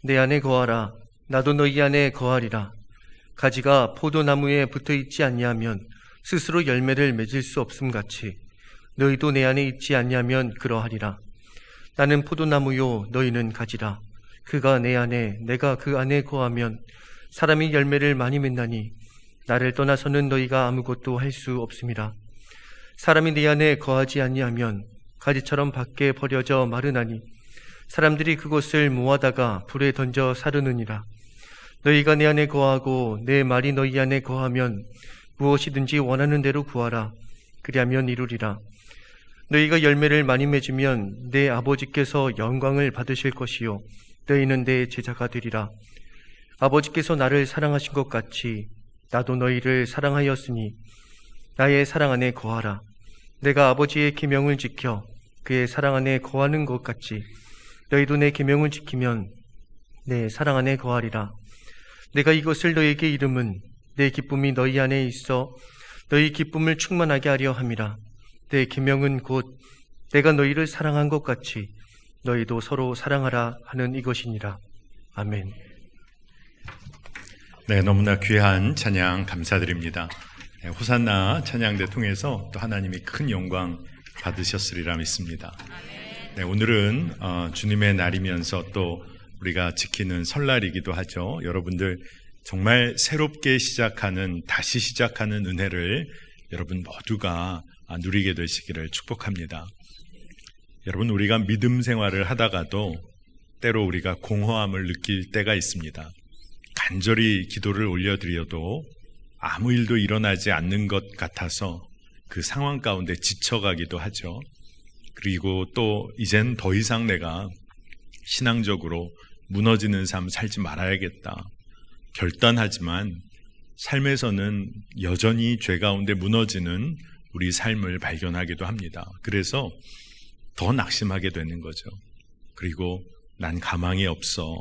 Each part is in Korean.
내 안에 거하라. 나도 너희 안에 거하리라. 가지가 포도나무에 붙어있지 아니하면 스스로 열매를 맺을 수 없음 같이 너희도 내 안에 있지 아니하면 그러하리라. 나는 포도나무요 너희는 가지라. 그가 내 안에 내가 그 안에 거하면 사람이 열매를 많이 맺나니 나를 떠나서는 너희가 아무것도 할 수 없음이라. 사람이 내 안에 거하지 아니하면 가지처럼 밖에 버려져 마르나니 사람들이 그것을 모아다가 불에 던져 사르느니라. 너희가 내 안에 거하고 내 말이 너희 안에 거하면 무엇이든지 원하는 대로 구하라. 그리하면 이루리라. 너희가 열매를 많이 맺으면 내 아버지께서 영광을 받으실 것이요 너희는 내 제자가 되리라. 아버지께서 나를 사랑하신 것 같이 나도 너희를 사랑하였으니 나의 사랑 안에 거하라. 내가 아버지의 계명을 지켜 그의 사랑 안에 거하는 것 같이 너희도 내 계명을 지키면 내 사랑 안에 거하리라. 내가 이것을 너희에게 이름은 내 기쁨이 너희 안에 있어 너희 기쁨을 충만하게 하려 함이라. 내 계명은 곧 내가 너희를 사랑한 것 같이 너희도 서로 사랑하라 하는 이것이니라. 아멘. 네, 너무나 귀한 찬양 감사드립니다. 네, 호산나 찬양대 통해서 또 하나님이 큰 영광 받으셨으리라 믿습니다. 네, 오늘은 주님의 날이면서 또 우리가 지키는 설날이기도 하죠. 여러분들 정말 새롭게 시작하는, 다시 시작하는 은혜를 여러분 모두가 누리게 되시기를 축복합니다. 여러분, 우리가 믿음 생활을 하다가도 때로 우리가 공허함을 느낄 때가 있습니다. 간절히 기도를 올려드려도 아무 일도 일어나지 않는 것 같아서 그 상황 가운데 지쳐가기도 하죠. 그리고 또 이젠 더 이상 내가 신앙적으로 무너지는 삶 살지 말아야겠다. 결단하지만 삶에서는 여전히 죄 가운데 무너지는 우리 삶을 발견하기도 합니다. 그래서 더 낙심하게 되는 거죠. 그리고 난 가망이 없어.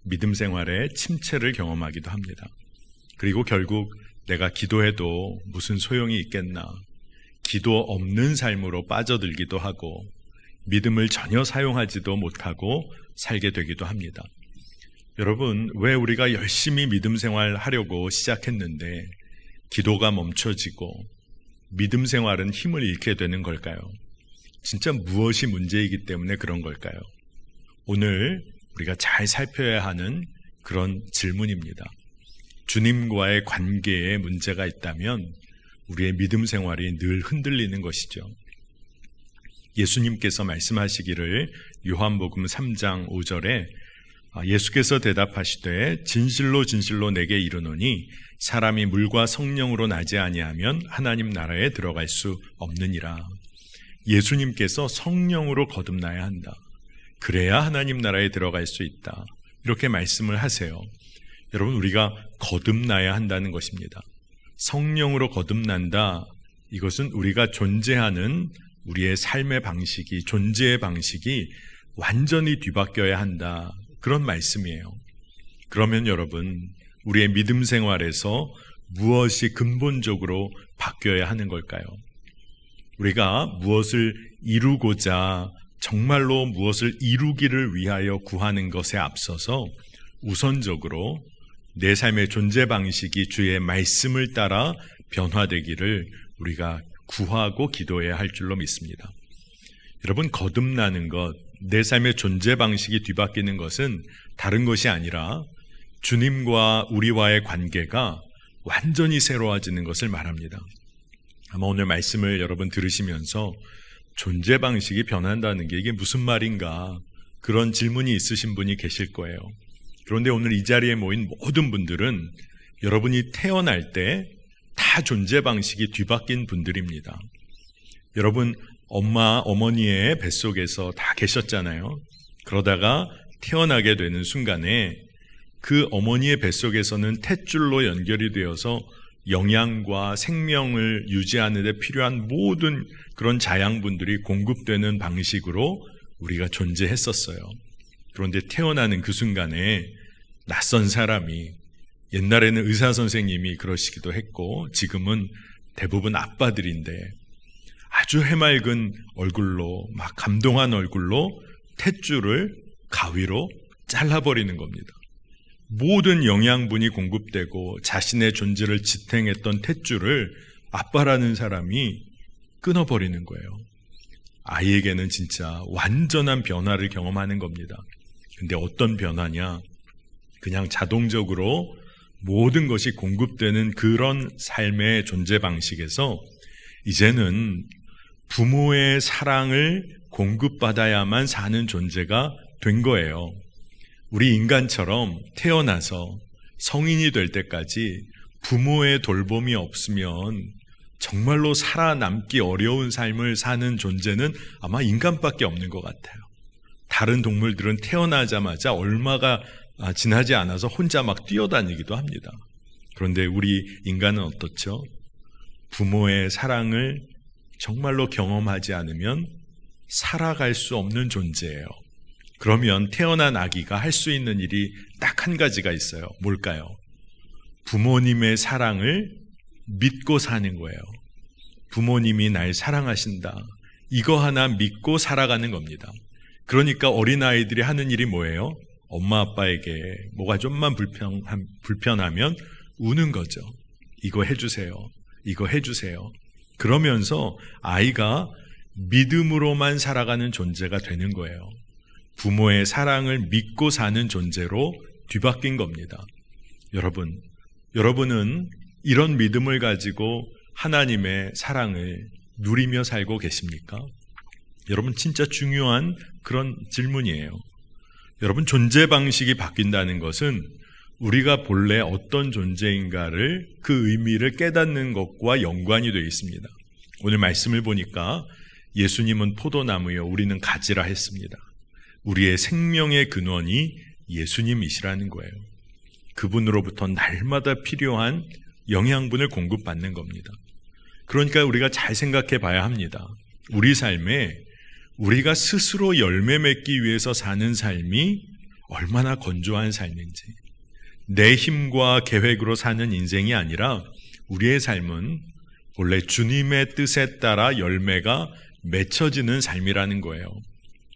믿음 생활에 침체를 경험하기도 합니다. 그리고 결국 내가 기도해도 무슨 소용이 있겠나. 기도 없는 삶으로 빠져들기도 하고 믿음을 전혀 사용하지도 못하고 살게 되기도 합니다. 여러분, 왜 우리가 열심히 믿음 생활 하려고 시작했는데 기도가 멈춰지고 믿음 생활은 힘을 잃게 되는 걸까요? 진짜 무엇이 문제이기 때문에 그런 걸까요? 오늘 우리가 잘 살펴야 하는 그런 질문입니다. 주님과의 관계에 문제가 있다면 우리의 믿음 생활이 늘 흔들리는 것이죠. 예수님께서 말씀하시기를 요한복음 3장 5절에 예수께서 대답하시되 진실로 진실로 내게 이르노니 사람이 물과 성령으로 나지 아니하면 하나님 나라에 들어갈 수 없느니라. 예수님께서 성령으로 거듭나야 한다. 그래야 하나님 나라에 들어갈 수 있다. 이렇게 말씀을 하세요. 여러분, 우리가 거듭나야 한다는 것입니다. 성령으로 거듭난다. 이것은 우리가 존재하는 우리의 삶의 방식이, 존재의 방식이 완전히 뒤바뀌어야 한다. 그런 말씀이에요. 그러면 여러분, 우리의 믿음 생활에서 무엇이 근본적으로 바뀌어야 하는 걸까요? 우리가 무엇을 이루고자, 정말로 무엇을 이루기를 위하여 구하는 것에 앞서서 우선적으로 내 삶의 존재 방식이 주의 말씀을 따라 변화되기를 우리가 구하고 기도해야 할 줄로 믿습니다. 여러분, 거듭나는 것, 내 삶의 존재 방식이 뒤바뀌는 것은 다른 것이 아니라 주님과 우리와의 관계가 완전히 새로워지는 것을 말합니다. 아마 오늘 말씀을 여러분 들으시면서 존재 방식이 변한다는 게 이게 무슨 말인가, 그런 질문이 있으신 분이 계실 거예요. 그런데 오늘 이 자리에 모인 모든 분들은 여러분이 태어날 때 다 존재 방식이 뒤바뀐 분들입니다. 여러분, 엄마, 어머니의 뱃속에서 다 계셨잖아요. 그러다가 태어나게 되는 순간에 그 어머니의 뱃속에서는 탯줄로 연결이 되어서 영양과 생명을 유지하는 데 필요한 모든 그런 자양분들이 공급되는 방식으로 우리가 존재했었어요. 그런데 태어나는 그 순간에 낯선 사람이, 옛날에는 의사 선생님이 그러시기도 했고 지금은 대부분 아빠들인데 아주 해맑은 얼굴로, 막 감동한 얼굴로 탯줄을 가위로 잘라버리는 겁니다. 모든 영양분이 공급되고 자신의 존재를 지탱했던 탯줄을 아빠라는 사람이 끊어버리는 거예요. 아이에게는 진짜 완전한 변화를 경험하는 겁니다. 근데 어떤 변화냐? 그냥 자동적으로 모든 것이 공급되는 그런 삶의 존재 방식에서 이제는 부모의 사랑을 공급받아야만 사는 존재가 된 거예요. 우리 인간처럼 태어나서 성인이 될 때까지 부모의 돌봄이 없으면 정말로 살아남기 어려운 삶을 사는 존재는 아마 인간밖에 없는 것 같아요. 다른 동물들은 태어나자마자 얼마가 지나지 않아서 혼자 막 뛰어다니기도 합니다. 그런데 우리 인간은 어떻죠? 부모의 사랑을 정말로 경험하지 않으면 살아갈 수 없는 존재예요. 그러면 태어난 아기가 할 수 있는 일이 딱 한 가지가 있어요. 뭘까요? 부모님의 사랑을 믿고 사는 거예요. 부모님이 날 사랑하신다. 이거 하나 믿고 살아가는 겁니다. 그러니까 어린아이들이 하는 일이 뭐예요? 엄마 아빠에게 뭐가 좀만 불편하면 우는 거죠. 이거 해주세요. 이거 해주세요. 그러면서 아이가 믿음으로만 살아가는 존재가 되는 거예요. 부모의 사랑을 믿고 사는 존재로 뒤바뀐 겁니다. 여러분은 이런 믿음을 가지고 하나님의 사랑을 누리며 살고 계십니까? 여러분, 진짜 중요한 그런 질문이에요. 여러분, 존재 방식이 바뀐다는 것은 우리가 본래 어떤 존재인가를 그 의미를 깨닫는 것과 연관이 되어 있습니다. 오늘 말씀을 보니까 예수님은 포도나무요, 우리는 가지라 했습니다. 우리의 생명의 근원이 예수님이시라는 거예요. 그분으로부터 날마다 필요한 영양분을 공급받는 겁니다. 그러니까 우리가 잘 생각해 봐야 합니다. 우리 삶에 우리가 스스로 열매 맺기 위해서 사는 삶이 얼마나 건조한 삶인지, 내 힘과 계획으로 사는 인생이 아니라 우리의 삶은 원래 주님의 뜻에 따라 열매가 맺혀지는 삶이라는 거예요.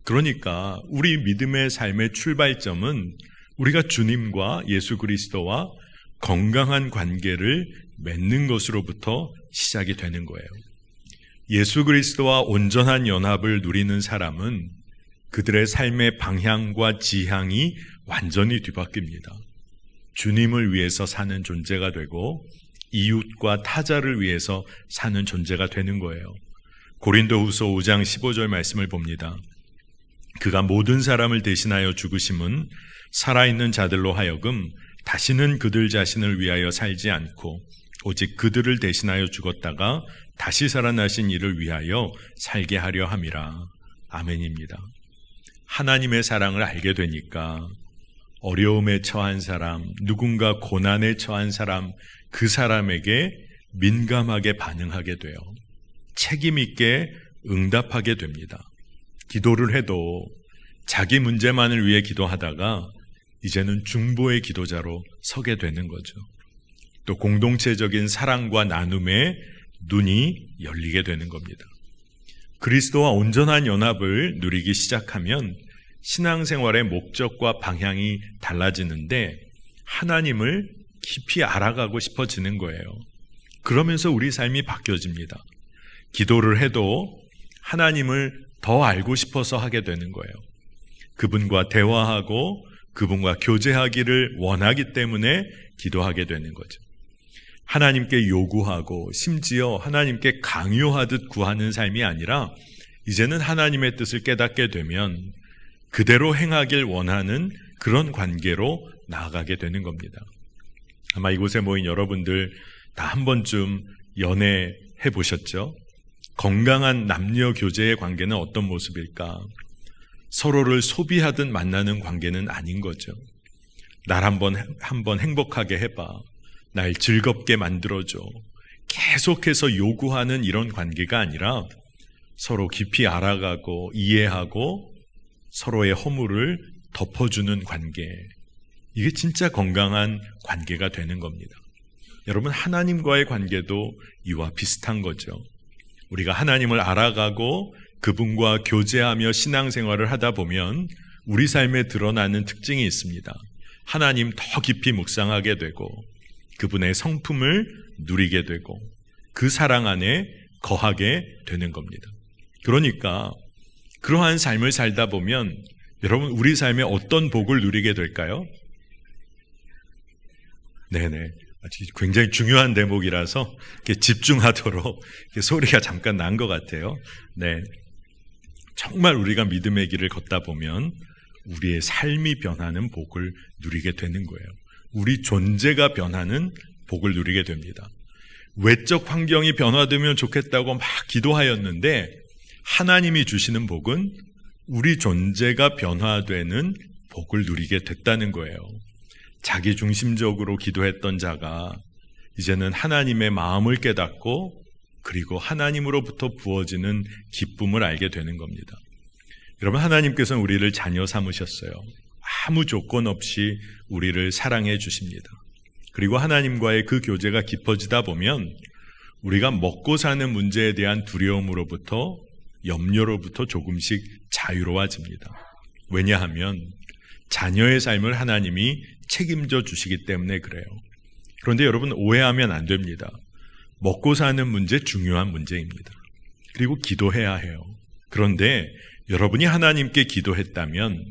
그러니까 우리 믿음의 삶의 출발점은 우리가 주님과 예수 그리스도와 건강한 관계를 맺는 것으로부터 시작이 되는 거예요. 예수 그리스도와 온전한 연합을 누리는 사람은 그들의 삶의 방향과 지향이 완전히 뒤바뀝니다. 주님을 위해서 사는 존재가 되고 이웃과 타자를 위해서 사는 존재가 되는 거예요. 고린도후서 5장 15절 말씀을 봅니다. 그가 모든 사람을 대신하여 죽으심은 살아있는 자들로 하여금 다시는 그들 자신을 위하여 살지 않고 오직 그들을 대신하여 죽었다가 다시 살아나신 이를 위하여 살게 하려 함이라. 아멘입니다. 하나님의 사랑을 알게 되니까 어려움에 처한 사람, 누군가 고난에 처한 사람, 그 사람에게 민감하게 반응하게 돼요. 책임 있게 응답하게 됩니다. 기도를 해도 자기 문제만을 위해 기도하다가 이제는 중보의 기도자로 서게 되는 거죠. 또 공동체적인 사랑과 나눔에 눈이 열리게 되는 겁니다. 그리스도와 온전한 연합을 누리기 시작하면 신앙생활의 목적과 방향이 달라지는데 하나님을 깊이 알아가고 싶어지는 거예요. 그러면서 우리 삶이 바뀌어집니다. 기도를 해도 하나님을 더 알고 싶어서 하게 되는 거예요. 그분과 대화하고 그분과 교제하기를 원하기 때문에 기도하게 되는 거죠. 하나님께 요구하고 심지어 하나님께 강요하듯 구하는 삶이 아니라 이제는 하나님의 뜻을 깨닫게 되면 그대로 행하길 원하는 그런 관계로 나아가게 되는 겁니다. 아마 이곳에 모인 여러분들 다 한 번쯤 연애해 보셨죠? 건강한 남녀 교제의 관계는 어떤 모습일까? 서로를 소비하듯 만나는 관계는 아닌 거죠. 날 한번 행복하게 해봐. 날 즐겁게 만들어줘. 계속해서 요구하는 이런 관계가 아니라 서로 깊이 알아가고 이해하고 서로의 허물을 덮어주는 관계. 이게 진짜 건강한 관계가 되는 겁니다. 여러분, 하나님과의 관계도 이와 비슷한 거죠. 우리가 하나님을 알아가고 그분과 교제하며 신앙생활을 하다 보면 우리 삶에 드러나는 특징이 있습니다. 하나님 더 깊이 묵상하게 되고 그분의 성품을 누리게 되고 그 사랑 안에 거하게 되는 겁니다. 그러니까 그러한 삶을 살다 보면 여러분 우리 삶에 어떤 복을 누리게 될까요? 네네. 굉장히 중요한 대목이라서 이렇게 집중하도록 이렇게 소리가 잠깐 난 것 같아요. 네. 정말 우리가 믿음의 길을 걷다 보면 우리의 삶이 변하는 복을 누리게 되는 거예요. 우리 존재가 변하는 복을 누리게 됩니다. 외적 환경이 변화되면 좋겠다고 막 기도하였는데 하나님이 주시는 복은 우리 존재가 변화되는 복을 누리게 됐다는 거예요. 자기 중심적으로 기도했던 자가 이제는 하나님의 마음을 깨닫고 그리고 하나님으로부터 부어지는 기쁨을 알게 되는 겁니다. 여러분 하나님께서는 우리를 자녀 삼으셨어요. 아무 조건 없이 우리를 사랑해 주십니다. 그리고 하나님과의 그 교제가 깊어지다 보면 우리가 먹고 사는 문제에 대한 두려움으로부터 염려로부터 조금씩 자유로워집니다. 왜냐하면 자녀의 삶을 하나님이 책임져 주시기 때문에 그래요. 그런데 여러분 오해하면 안 됩니다. 먹고 사는 문제 중요한 문제입니다. 그리고 기도해야 해요. 그런데 여러분이 하나님께 기도했다면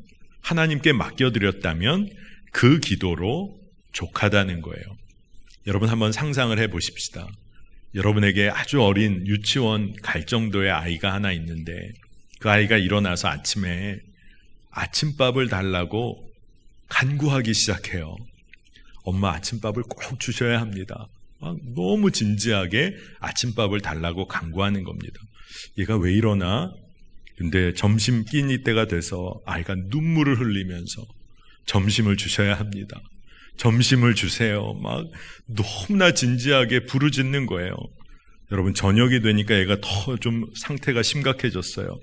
하나님께 맡겨드렸다면 그 기도로 족하다는 거예요. 여러분 한번 상상을 해보십시다. 여러분에게 아주 어린 유치원 갈 정도의 아이가 하나 있는데 그 아이가 일어나서 아침에 아침밥을 달라고 간구하기 시작해요. 엄마 아침밥을 꼭 주셔야 합니다. 너무 진지하게 아침밥을 달라고 간구하는 겁니다. 얘가 왜 이러나? 근데 점심 끼니 때가 돼서 아이가 눈물을 흘리면서 점심을 주셔야 합니다. 점심을 주세요. 막 너무나 진지하게 부르짖는 거예요. 여러분 저녁이 되니까 얘가 더 좀 상태가 심각해졌어요.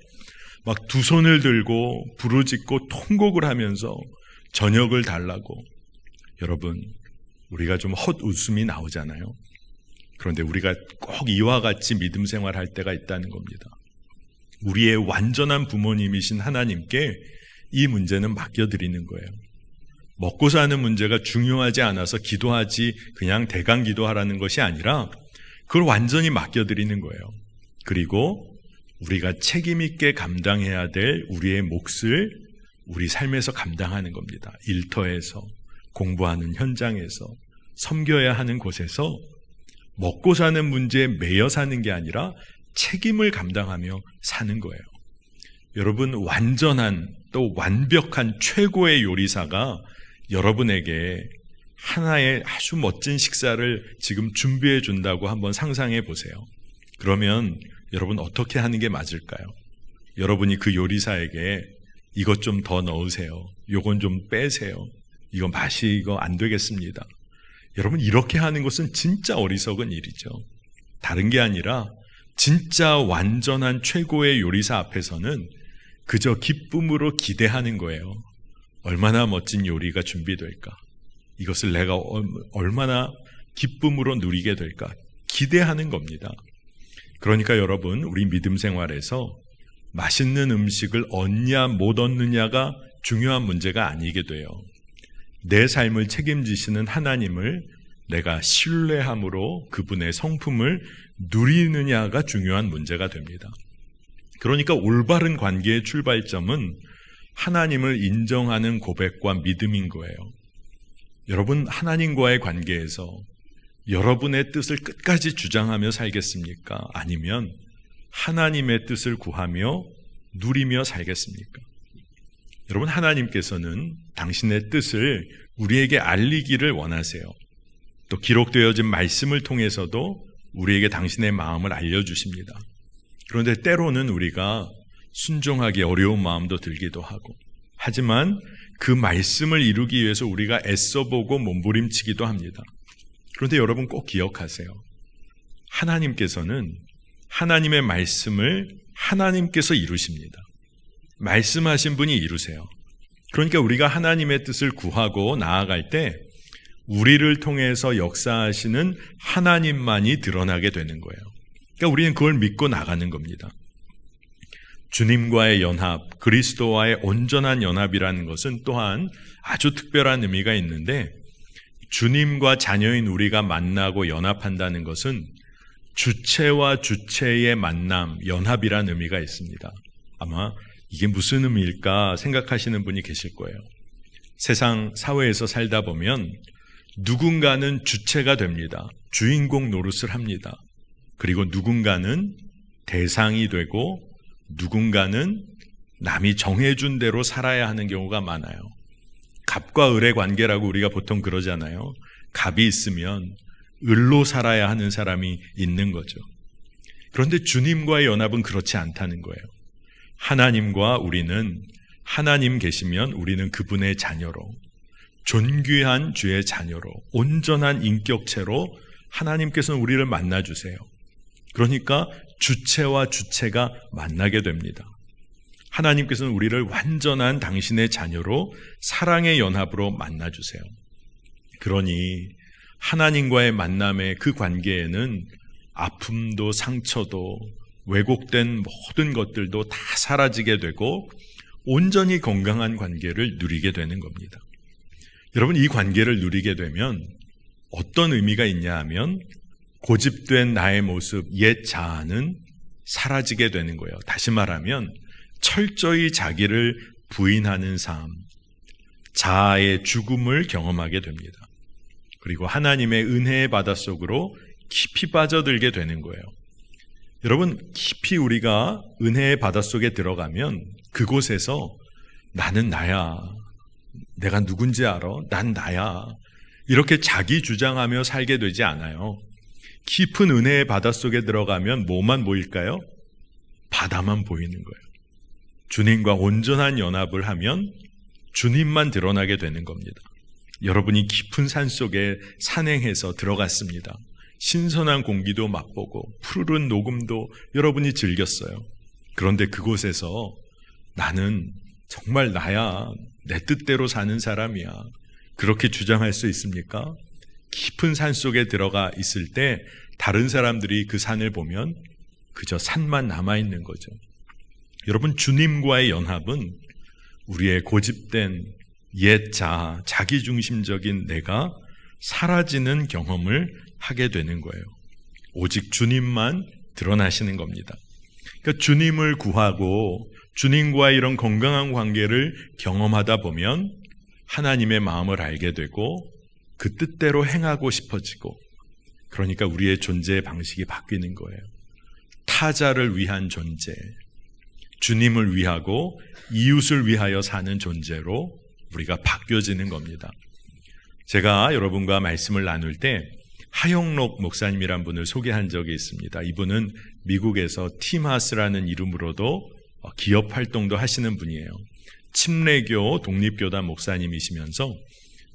막 두 손을 들고 부르짖고 통곡을 하면서 저녁을 달라고. 여러분 우리가 좀 헛웃음이 나오잖아요. 그런데 우리가 꼭 이와 같이 믿음 생활할 때가 있다는 겁니다. 우리의 완전한 부모님이신 하나님께 이 문제는 맡겨드리는 거예요. 먹고 사는 문제가 중요하지 않아서 기도하지 그냥 대강 기도하라는 것이 아니라 그걸 완전히 맡겨드리는 거예요. 그리고 우리가 책임 있게 감당해야 될 우리의 몫을 우리 삶에서 감당하는 겁니다. 일터에서, 공부하는 현장에서, 섬겨야 하는 곳에서 먹고 사는 문제에 매여 사는 게 아니라 책임을 감당하며 사는 거예요. 여러분 완전한 또 완벽한 최고의 요리사가 여러분에게 하나의 아주 멋진 식사를 지금 준비해 준다고 한번 상상해 보세요. 그러면 여러분 어떻게 하는 게 맞을까요? 여러분이 그 요리사에게 이것 좀 더 넣으세요. 요건 좀 빼세요. 이거 맛이 이거 안 되겠습니다. 여러분 이렇게 하는 것은 진짜 어리석은 일이죠. 다른 게 아니라 진짜 완전한 최고의 요리사 앞에서는 그저 기쁨으로 기대하는 거예요. 얼마나 멋진 요리가 준비될까? 이것을 내가 얼마나 기쁨으로 누리게 될까? 기대하는 겁니다. 그러니까 여러분 우리 믿음 생활에서 맛있는 음식을 얻냐 못 얻느냐가 중요한 문제가 아니게 돼요. 내 삶을 책임지시는 하나님을 내가 신뢰함으로 그분의 성품을 누리느냐가 중요한 문제가 됩니다. 그러니까 올바른 관계의 출발점은 하나님을 인정하는 고백과 믿음인 거예요. 여러분 하나님과의 관계에서 여러분의 뜻을 끝까지 주장하며 살겠습니까? 아니면 하나님의 뜻을 구하며 누리며 살겠습니까? 여러분 하나님께서는 당신의 뜻을 우리에게 알리기를 원하세요. 또 기록되어진 말씀을 통해서도 우리에게 당신의 마음을 알려주십니다. 그런데 때로는 우리가 순종하기 어려운 마음도 들기도 하고 하지만 그 말씀을 이루기 위해서 우리가 애써보고 몸부림치기도 합니다. 그런데 여러분 꼭 기억하세요. 하나님께서는 하나님의 말씀을 하나님께서 이루십니다. 말씀하신 분이 이루세요. 그러니까 우리가 하나님의 뜻을 구하고 나아갈 때 우리를 통해서 역사하시는 하나님만이 드러나게 되는 거예요. 그러니까 우리는 그걸 믿고 나가는 겁니다. 주님과의 연합, 그리스도와의 온전한 연합이라는 것은 또한 아주 특별한 의미가 있는데, 주님과 자녀인 우리가 만나고 연합한다는 것은 주체와 주체의 만남, 연합이라는 의미가 있습니다. 아마 이게 무슨 의미일까 생각하시는 분이 계실 거예요. 세상 사회에서 살다 보면 누군가는 주체가 됩니다. 주인공 노릇을 합니다. 그리고 누군가는 대상이 되고 누군가는 남이 정해준 대로 살아야 하는 경우가 많아요. 갑과 을의 관계라고 우리가 보통 그러잖아요. 갑이 있으면 을로 살아야 하는 사람이 있는 거죠. 그런데 주님과의 연합은 그렇지 않다는 거예요. 하나님과 우리는, 하나님 계시면 우리는 그분의 자녀로, 존귀한 주의 자녀로, 온전한 인격체로 하나님께서는 우리를 만나주세요. 그러니까 주체와 주체가 만나게 됩니다. 하나님께서는 우리를 완전한 당신의 자녀로 사랑의 연합으로 만나주세요. 그러니 하나님과의 만남의 그 관계에는 아픔도 상처도 왜곡된 모든 것들도 다 사라지게 되고 온전히 건강한 관계를 누리게 되는 겁니다. 여러분, 이 관계를 누리게 되면 어떤 의미가 있냐 하면 고집된 나의 모습, 옛 자아는 사라지게 되는 거예요. 다시 말하면 철저히 자기를 부인하는 삶, 자아의 죽음을 경험하게 됩니다. 그리고 하나님의 은혜의 바닷속으로 깊이 빠져들게 되는 거예요. 여러분, 깊이 우리가 은혜의 바닷속에 들어가면 그곳에서 나는 나야, 내가 누군지 알아, 난 나야, 이렇게 자기 주장하며 살게 되지 않아요. 깊은 은혜의 바닷속에 들어가면 뭐만 보일까요? 바다만 보이는 거예요. 주님과 온전한 연합을 하면 주님만 드러나게 되는 겁니다. 여러분이 깊은 산속에 산행해서 들어갔습니다. 신선한 공기도 맛보고 푸르른 녹음도 여러분이 즐겼어요. 그런데 그곳에서 나는 정말 나야, 내 뜻대로 사는 사람이야, 그렇게 주장할 수 있습니까? 깊은 산속에 들어가 있을 때 다른 사람들이 그 산을 보면 그저 산만 남아있는 거죠. 여러분, 주님과의 연합은 우리의 고집된 옛 자아, 자기중심적인 내가 사라지는 경험을 하게 되는 거예요. 오직 주님만 드러나시는 겁니다. 그러니까 주님을 구하고 주님과의 이런 건강한 관계를 경험하다 보면 하나님의 마음을 알게 되고 그 뜻대로 행하고 싶어지고, 그러니까 우리의 존재의 방식이 바뀌는 거예요. 타자를 위한 존재, 주님을 위하고 이웃을 위하여 사는 존재로 우리가 바뀌어지는 겁니다. 제가 여러분과 말씀을 나눌 때 하영록 목사님이란 분을 소개한 적이 있습니다. 이분은 미국에서 팀하스라는 이름으로도 기업 활동도 하시는 분이에요. 침례교 독립교단 목사님이시면서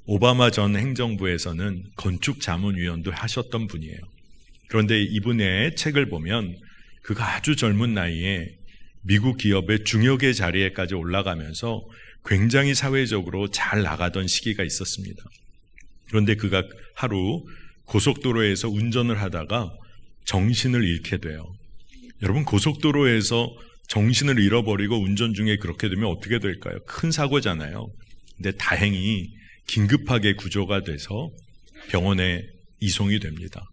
오바마 전 행정부에서는 건축자문위원도 하셨던 분이에요. 그런데 이분의 책을 보면 그가 아주 젊은 나이에 미국 기업의 중역의 자리에까지 올라가면서 굉장히 사회적으로 잘 나가던 시기가 있었습니다. 그런데 그가 하루 고속도로에서 운전을 하다가 정신을 잃게 돼요. 여러분, 고속도로에서 정신을 잃어버리고 운전 중에 그렇게 되면 어떻게 될까요? 큰 사고잖아요. 근데 다행히 긴급하게 구조가 돼서 병원에 이송이 됩니다.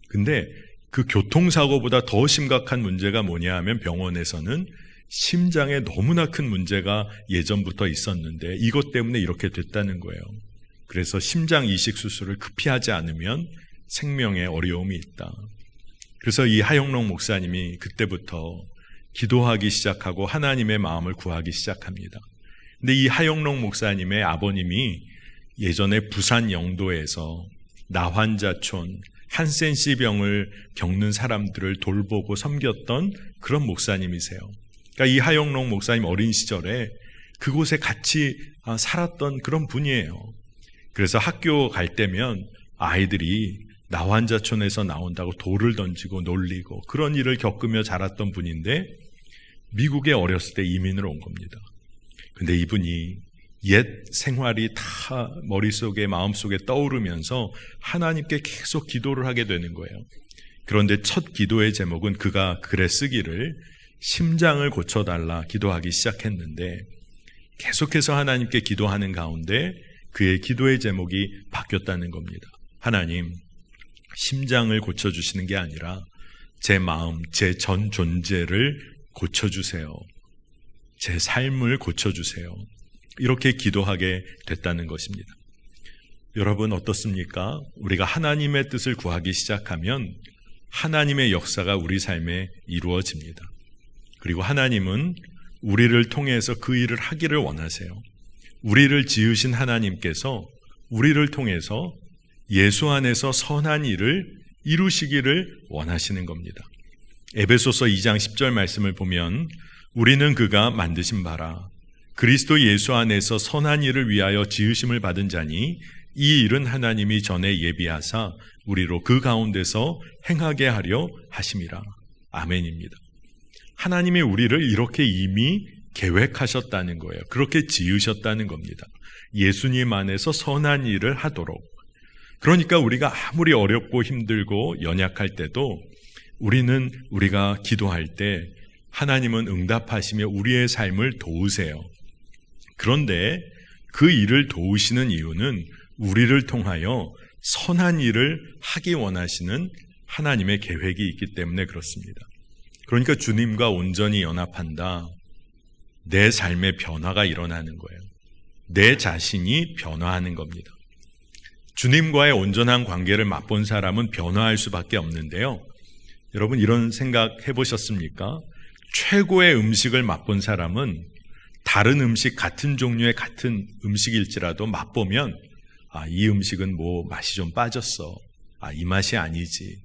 근데 그 교통사고보다 더 심각한 문제가 뭐냐 하면 병원에서는 심장에 너무나 큰 문제가 예전부터 있었는데 이것 때문에 이렇게 됐다는 거예요. 그래서 심장 이식 수술을 급히 하지 않으면 생명에 어려움이 있다. 그래서 이 하영록 목사님이 그때부터 기도하기 시작하고 하나님의 마음을 구하기 시작합니다. 근데 이 하영록 목사님의 아버님이 예전에 부산 영도에서 나환자촌 한센시병을 겪는 사람들을 돌보고 섬겼던 그런 목사님이세요. 그러니까 이 하영록 목사님 어린 시절에 그곳에 같이 살았던 그런 분이에요. 그래서 학교 갈 때면 아이들이 나환자촌에서 나온다고 돌을 던지고 놀리고 그런 일을 겪으며 자랐던 분인데 미국에 어렸을 때 이민을 온 겁니다. 근데 이분이 옛 생활이 다 머릿속에 마음속에 떠오르면서 하나님께 계속 기도를 하게 되는 거예요. 그런데 첫 기도의 제목은 그가 글에 쓰기를 심장을 고쳐달라 기도하기 시작했는데 계속해서 하나님께 기도하는 가운데 그의 기도의 제목이 바뀌었다는 겁니다. 하나님, 심장을 고쳐주시는 게 아니라 제 마음, 제 전 존재를 고쳐주세요. 제 삶을 고쳐주세요. 이렇게 기도하게 됐다는 것입니다. 여러분 어떻습니까? 우리가 하나님의 뜻을 구하기 시작하면 하나님의 역사가 우리 삶에 이루어집니다. 그리고 하나님은 우리를 통해서 그 일을 하기를 원하세요. 우리를 지으신 하나님께서 우리를 통해서 예수 안에서 선한 일을 이루시기를 원하시는 겁니다. 에베소서 2장 10절 말씀을 보면 우리는 그가 만드신 바라 그리스도 예수 안에서 선한 일을 위하여 지으심을 받은 자니 이 일은 하나님이 전에 예비하사 우리로 그 가운데서 행하게 하려 하심이라. 아멘입니다. 하나님이 우리를 이렇게 이미 계획하셨다는 거예요. 그렇게 지으셨다는 겁니다. 예수님 안에서 선한 일을 하도록. 그러니까 우리가 아무리 어렵고 힘들고 연약할 때도 우리가 기도할 때 하나님은 응답하시며 우리의 삶을 도우세요. 그런데 그 일을 도우시는 이유는 우리를 통하여 선한 일을 하기 원하시는 하나님의 계획이 있기 때문에 그렇습니다. 그러니까 주님과 온전히 연합한다. 내 삶의 변화가 일어나는 거예요. 내 자신이 변화하는 겁니다. 주님과의 온전한 관계를 맛본 사람은 변화할 수밖에 없는데요. 여러분 이런 생각 해보셨습니까? 최고의 음식을 맛본 사람은 다른 음식 같은 종류의 같은 음식일지라도 맛보면 이 음식은 맛이 좀 빠졌어. 이 맛이 아니지.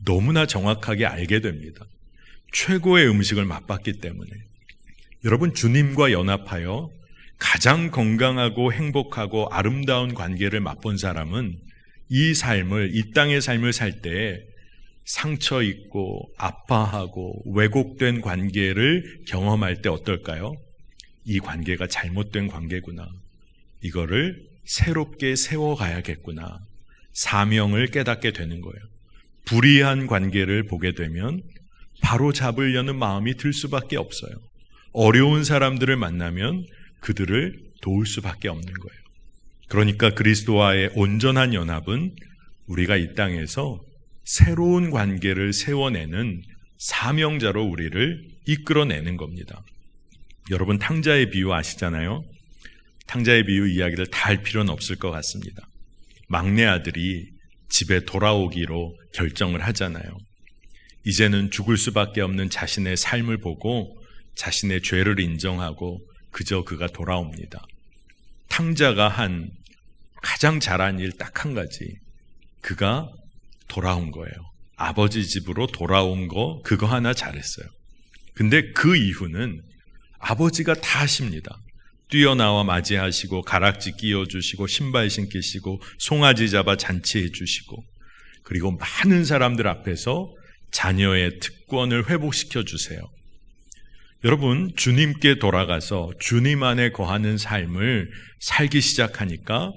너무나 정확하게 알게 됩니다. 최고의 음식을 맛봤기 때문에. 여러분 주님과 연합하여 가장 건강하고 행복하고 아름다운 관계를 맛본 사람은 이 땅의 삶을 살 때 상처 있고 아파하고 왜곡된 관계를 경험할 때 어떨까요? 이 관계가 잘못된 관계구나. 이거를 새롭게 세워가야겠구나. 사명을 깨닫게 되는 거예요. 불의한 관계를 보게 되면 바로 잡으려는 마음이 들 수밖에 없어요. 어려운 사람들을 만나면 그들을 도울 수밖에 없는 거예요. 그러니까 그리스도와의 온전한 연합은 우리가 이 땅에서 새로운 관계를 세워내는 사명자로 우리를 이끌어내는 겁니다. 여러분 탕자의 비유 아시잖아요? 탕자의 비유 이야기를 다 할 필요는 없을 것 같습니다. 막내 아들이 집에 돌아오기로 결정을 하잖아요. 이제는 죽을 수밖에 없는 자신의 삶을 보고 자신의 죄를 인정하고 그저 그가 돌아옵니다. 탕자가 한 가장 잘한 일 딱 한 가지. 그가 돌아온 거예요. 아버지 집으로 돌아온 거 그거 하나 잘했어요. 근데 그 이후는 아버지가 다 하십니다. 뛰어나와 맞이하시고 가락지 끼워주시고 신발 신기시고 송아지 잡아 잔치해 주시고 그리고 많은 사람들 앞에서 자녀의 특권을 회복시켜 주세요. 여러분 주님께 돌아가서 주님 안에 거하는 삶을 살기 시작하니까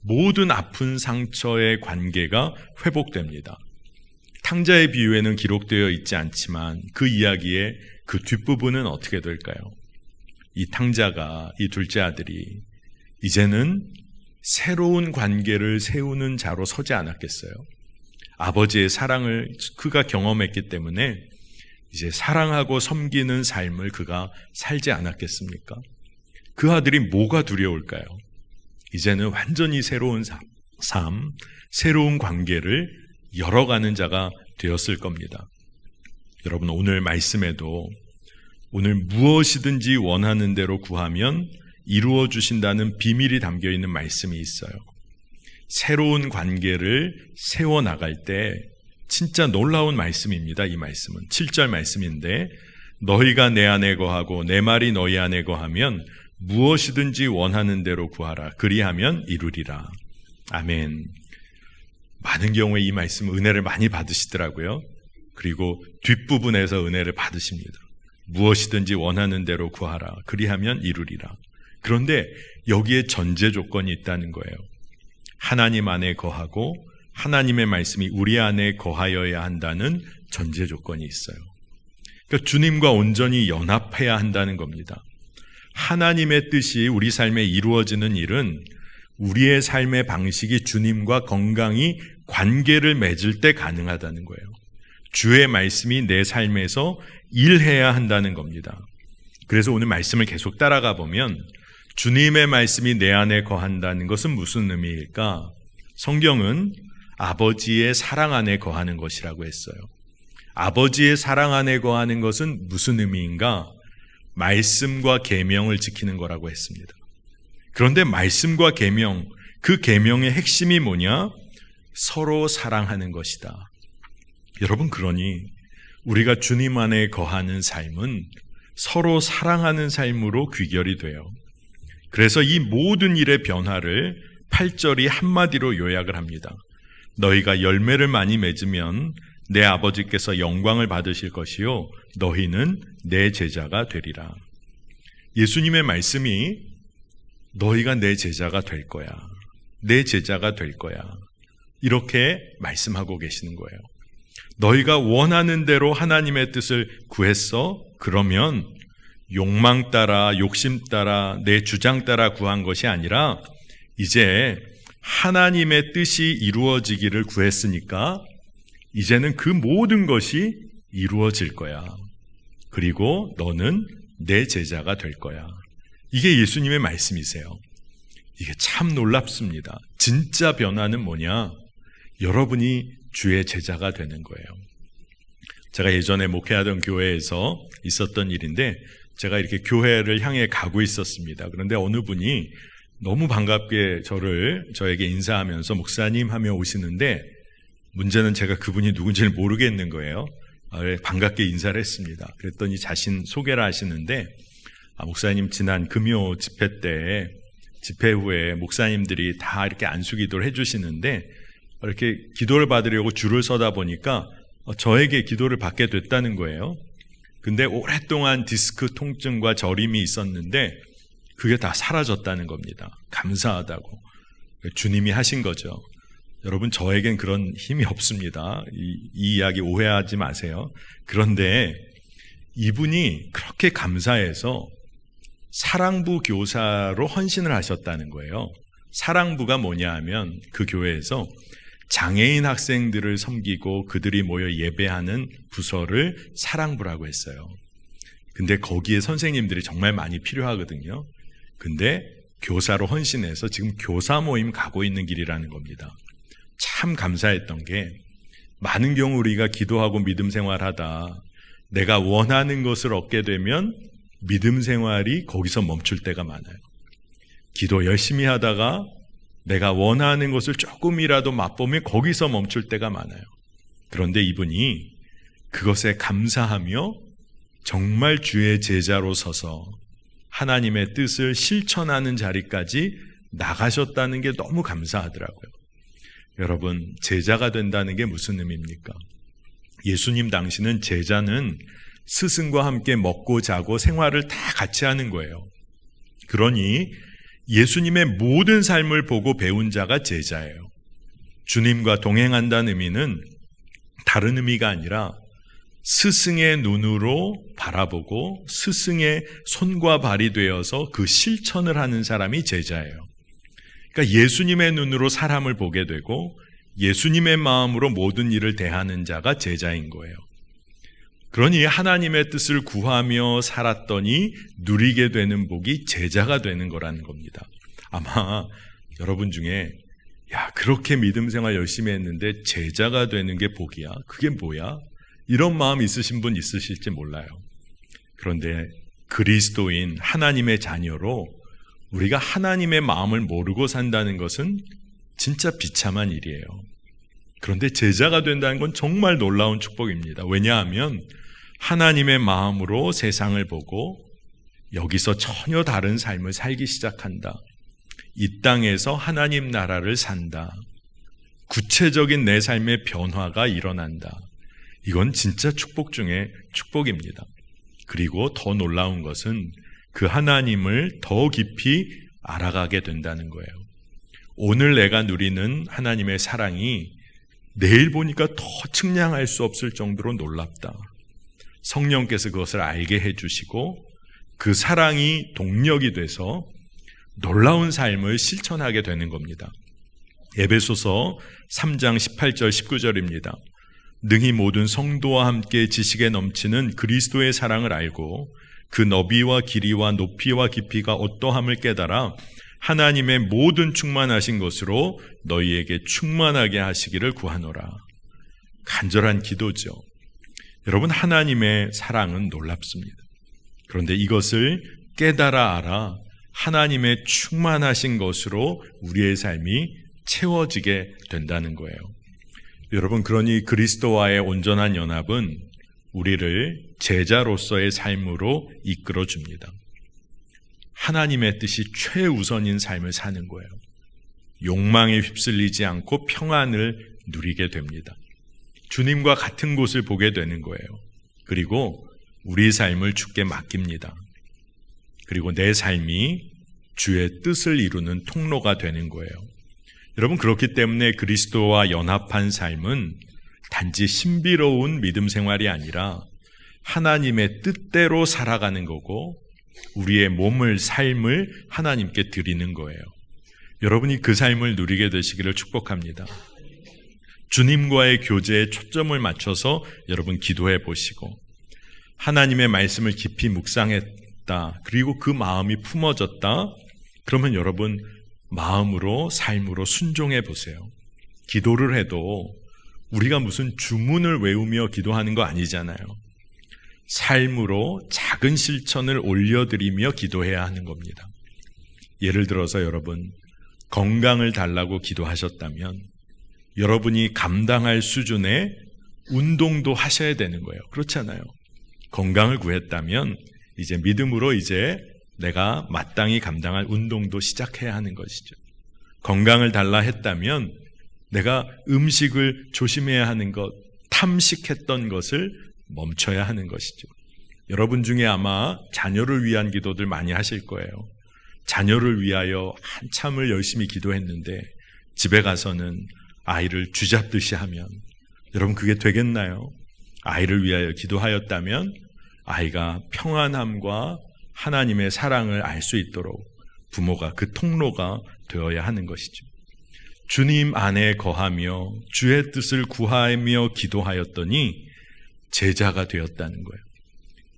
모든 아픈 상처의 관계가 회복됩니다. 탕자의 비유에는 기록되어 있지 않지만 그 이야기의 그 뒷부분은 어떻게 될까요? 이 탕자가, 이 둘째 아들이 이제는 새로운 관계를 세우는 자로 서지 않았겠어요? 아버지의 사랑을 그가 경험했기 때문에 이제 사랑하고 섬기는 삶을 그가 살지 않았겠습니까? 그 아들이 뭐가 두려울까요? 이제는 완전히 새로운 삶, 새로운 관계를 열어가는 자가 되었을 겁니다. 여러분 오늘 말씀에도 오늘 무엇이든지 원하는 대로 구하면 이루어 주신다는 비밀이 담겨 있는 말씀이 있어요. 새로운 관계를 세워나갈 때 진짜 놀라운 말씀입니다. 이 말씀은 7절 말씀인데 너희가 내 안에 거하고 내 말이 너희 안에 거하면 무엇이든지 원하는 대로 구하라. 그리하면 이루리라. 아멘. 많은 경우에 이 말씀 은혜를 많이 받으시더라고요. 그리고 뒷부분에서 은혜를 받으십니다. 무엇이든지 원하는 대로 구하라. 그리하면 이루리라. 그런데 여기에 전제 조건이 있다는 거예요. 하나님 안에 거하고 하나님의 말씀이 우리 안에 거하여야 한다는 전제 조건이 있어요. 그러니까 주님과 온전히 연합해야 한다는 겁니다. 하나님의 뜻이 우리 삶에 이루어지는 일은 우리의 삶의 방식이 주님과 건강히 관계를 맺을 때 가능하다는 거예요. 주의 말씀이 내 삶에서 일해야 한다는 겁니다. 그래서 오늘 말씀을 계속 따라가 보면 주님의 말씀이 내 안에 거한다는 것은 무슨 의미일까? 성경은 아버지의 사랑 안에 거하는 것이라고 했어요. 아버지의 사랑 안에 거하는 것은 무슨 의미인가? 말씀과 계명을 지키는 거라고 했습니다. 그런데 말씀과 계명, 그 계명의 핵심이 뭐냐? 서로 사랑하는 것이다. 여러분, 그러니 우리가 주님 안에 거하는 삶은 서로 사랑하는 삶으로 귀결이 돼요. 그래서 이 모든 일의 변화를 8절이 한마디로 요약을 합니다. 너희가 열매를 많이 맺으면 내 아버지께서 영광을 받으실 것이요 너희는 내 제자가 되리라. 예수님의 말씀이 너희가 내 제자가 될 거야. 내 제자가 될 거야. 이렇게 말씀하고 계시는 거예요. 너희가 원하는 대로 하나님의 뜻을 구했어? 그러면 욕망 따라, 욕심 따라, 내 주장 따라 구한 것이 아니라 이제 하나님의 뜻이 이루어지기를 구했으니까 이제는 그 모든 것이 이루어질 거야. 그리고 너는 내 제자가 될 거야. 이게 예수님의 말씀이세요. 이게 참 놀랍습니다. 진짜 변화는 뭐냐? 여러분이 주의 제자가 되는 거예요. 제가 예전에 목회하던 교회에서 있었던 일인데 제가 이렇게 교회를 향해 가고 있었습니다. 그런데 어느 분이 너무 반갑게 저에게 인사하면서 목사님 하며 오시는데 문제는 제가 그분이 누군지를 모르겠는 거예요. 반갑게 인사를 했습니다. 그랬더니 자신 소개를 하시는데 목사님 지난 금요 집회 때 집회 후에 목사님들이 다 이렇게 안수기도를 해주시는데 이렇게 기도를 받으려고 줄을 서다 보니까 저에게 기도를 받게 됐다는 거예요. 근데 오랫동안 디스크 통증과 저림이 있었는데 그게 다 사라졌다는 겁니다. 감사하다고. 주님이 하신 거죠. 여러분, 저에겐 그런 힘이 없습니다. 이 이야기 오해하지 마세요. 그런데 이분이 그렇게 감사해서 사랑부 교사로 헌신을 하셨다는 거예요. 사랑부가 뭐냐 하면 그 교회에서 장애인 학생들을 섬기고 그들이 모여 예배하는 부서를 사랑부라고 했어요. 근데 거기에 선생님들이 정말 많이 필요하거든요. 근데 교사로 헌신해서 지금 교사 모임 가고 있는 길이라는 겁니다. 참 감사했던 게 많은 경우 우리가 기도하고 믿음 생활하다 내가 원하는 것을 얻게 되면 믿음 생활이 거기서 멈출 때가 많아요. 기도 열심히 하다가 내가 원하는 것을 조금이라도 맛보면 거기서 멈출 때가 많아요. 그런데 이분이 그것에 감사하며 정말 주의 제자로 서서 하나님의 뜻을 실천하는 자리까지 나가셨다는 게 너무 감사하더라고요. 여러분, 제자가 된다는 게 무슨 의미입니까? 예수님 당시는 제자는 스승과 함께 먹고 자고 생활을 다 같이 하는 거예요. 그러니 예수님의 모든 삶을 보고 배운 자가 제자예요. 주님과 동행한다는 의미는 다른 의미가 아니라 스승의 눈으로 바라보고 스승의 손과 발이 되어서 그 실천을 하는 사람이 제자예요. 그러니까 예수님의 눈으로 사람을 보게 되고 예수님의 마음으로 모든 일을 대하는 자가 제자인 거예요. 그러니 하나님의 뜻을 구하며 살았더니 누리게 되는 복이 제자가 되는 거라는 겁니다. 아마 여러분 중에 그렇게 믿음 생활 열심히 했는데 제자가 되는 게 복이야? 그게 뭐야? 이런 마음 있으신 분 있으실지 몰라요. 그런데 그리스도인 하나님의 자녀로 우리가 하나님의 마음을 모르고 산다는 것은 진짜 비참한 일이에요. 그런데 제자가 된다는 건 정말 놀라운 축복입니다. 왜냐하면 하나님의 마음으로 세상을 보고 여기서 전혀 다른 삶을 살기 시작한다. 이 땅에서 하나님 나라를 산다. 구체적인 내 삶의 변화가 일어난다. 이건 진짜 축복 중에 축복입니다. 그리고 더 놀라운 것은 그 하나님을 더 깊이 알아가게 된다는 거예요. 오늘 내가 누리는 하나님의 사랑이 내일 보니까 더 측량할 수 없을 정도로 놀랍다. 성령께서 그것을 알게 해주시고 그 사랑이 동력이 돼서 놀라운 삶을 실천하게 되는 겁니다. 에베소서 3장 18절 19절입니다. 능히 모든 성도와 함께 지식에 넘치는 그리스도의 사랑을 알고 그 너비와 길이와 높이와 깊이가 어떠함을 깨달아 하나님의 모든 충만하신 것으로 너희에게 충만하게 하시기를 구하노라. 간절한 기도죠. 여러분, 하나님의 사랑은 놀랍습니다. 그런데 이것을 깨달아 알아 하나님의 충만하신 것으로 우리의 삶이 채워지게 된다는 거예요. 여러분, 그러니 그리스도와의 온전한 연합은 우리를 제자로서의 삶으로 이끌어 줍니다. 하나님의 뜻이 최우선인 삶을 사는 거예요. 욕망에 휩쓸리지 않고 평안을 누리게 됩니다. 주님과 같은 곳을 보게 되는 거예요. 그리고 우리 삶을 주께 맡깁니다. 그리고 내 삶이 주의 뜻을 이루는 통로가 되는 거예요. 여러분, 그렇기 때문에 그리스도와 연합한 삶은 단지 신비로운 믿음 생활이 아니라 하나님의 뜻대로 살아가는 거고 우리의 몸을, 삶을 하나님께 드리는 거예요. 여러분이 그 삶을 누리게 되시기를 축복합니다. 주님과의 교제에 초점을 맞춰서 여러분 기도해 보시고 하나님의 말씀을 깊이 묵상했다. 그리고 그 마음이 품어졌다. 그러면 여러분 마음으로, 삶으로 순종해 보세요. 기도를 해도 우리가 무슨 주문을 외우며 기도하는 거 아니잖아요. 삶으로 작은 실천을 올려드리며 기도해야 하는 겁니다. 예를 들어서 여러분 건강을 달라고 기도하셨다면 여러분이 감당할 수준의 운동도 하셔야 되는 거예요. 그렇잖아요. 건강을 구했다면 이제 믿음으로 이제 내가 마땅히 감당할 운동도 시작해야 하는 것이죠. 건강을 달라 했다면 내가 음식을 조심해야 하는 것, 탐식했던 것을 멈춰야 하는 것이죠. 여러분 중에 아마 자녀를 위한 기도들 많이 하실 거예요. 자녀를 위하여 한참을 열심히 기도했는데 집에 가서는 아이를 쥐잡듯이 하면 여러분 그게 되겠나요? 아이를 위하여 기도하였다면 아이가 평안함과 하나님의 사랑을 알 수 있도록 부모가 그 통로가 되어야 하는 것이죠. 주님 안에 거하며 주의 뜻을 구하며 기도하였더니 제자가 되었다는 거예요.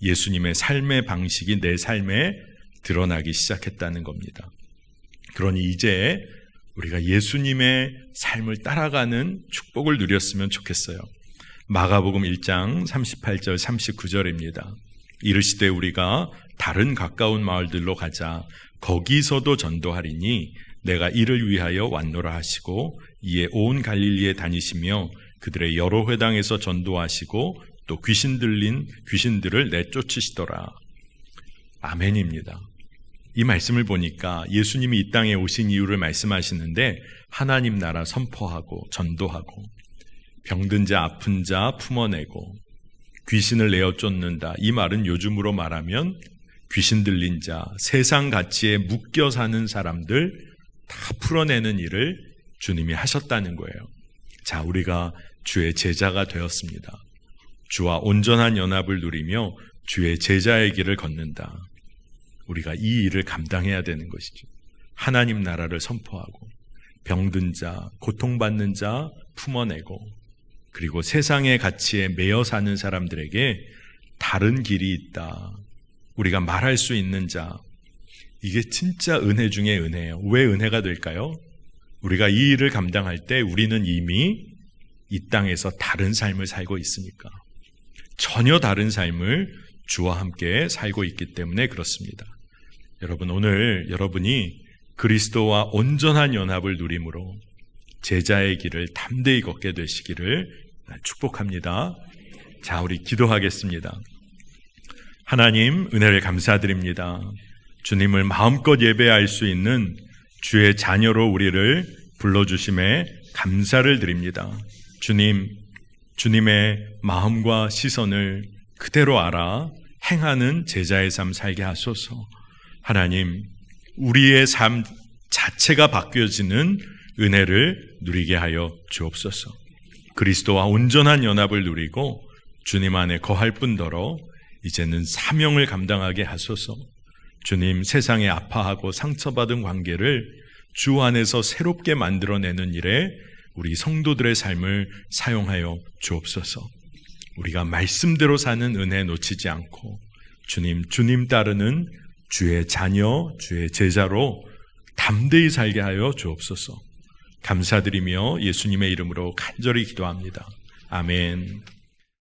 예수님의 삶의 방식이 내 삶에 드러나기 시작했다는 겁니다. 그러니 이제 우리가 예수님의 삶을 따라가는 축복을 누렸으면 좋겠어요. 마가복음 1장 38절 39절입니다. 이르시되 우리가 다른 가까운 마을들로 가자. 거기서도 전도하리니 내가 이를 위하여 왔노라 하시고 이에 온 갈릴리에 다니시며 그들의 여러 회당에서 전도하시고 또 귀신 들린 귀신들을 내쫓으시더라. 아멘입니다. 이 말씀을 보니까 예수님이 이 땅에 오신 이유를 말씀하시는데 하나님 나라 선포하고 전도하고 병든 자 아픈 자 품어내고 귀신을 내어 쫓는다. 이 말은 요즘으로 말하면 귀신 들린 자, 세상 가치에 묶여 사는 사람들 다 풀어내는 일을 주님이 하셨다는 거예요. 자, 우리가 주의 제자가 되었습니다. 주와 온전한 연합을 누리며 주의 제자의 길을 걷는다. 우리가 이 일을 감당해야 되는 것이죠. 하나님 나라를 선포하고 병든 자, 고통받는 자 품어내고 그리고 세상의 가치에 매여 사는 사람들에게 다른 길이 있다. 우리가 말할 수 있는 자. 이게 진짜 은혜 중에 은혜예요. 왜 은혜가 될까요? 우리가 이 일을 감당할 때 우리는 이미 이 땅에서 다른 삶을 살고 있으니까. 전혀 다른 삶을 주와 함께 살고 있기 때문에 그렇습니다. 여러분, 오늘 여러분이 그리스도와 온전한 연합을 누림으로 제자의 길을 담대히 걷게 되시기를 축복합니다. 자, 우리 기도하겠습니다. 하나님, 은혜를 감사드립니다. 주님을 마음껏 예배할 수 있는 주의 자녀로 우리를 불러주심에 감사를 드립니다. 주님, 주님의 마음과 시선을 그대로 알아 행하는 제자의 삶 살게 하소서. 하나님, 우리의 삶 자체가 바뀌어지는 은혜를 누리게 하여 주옵소서. 그리스도와 온전한 연합을 누리고 주님 안에 거할 뿐더러 이제는 사명을 감당하게 하소서. 주님, 세상에 아파하고 상처받은 관계를 주 안에서 새롭게 만들어내는 일에 우리 성도들의 삶을 사용하여 주옵소서. 우리가 말씀대로 사는 은혜 놓치지 않고 주님 따르는 주의 자녀, 주의 제자로 담대히 살게 하여 주옵소서. 감사드리며 예수님의 이름으로 간절히 기도합니다. 아멘.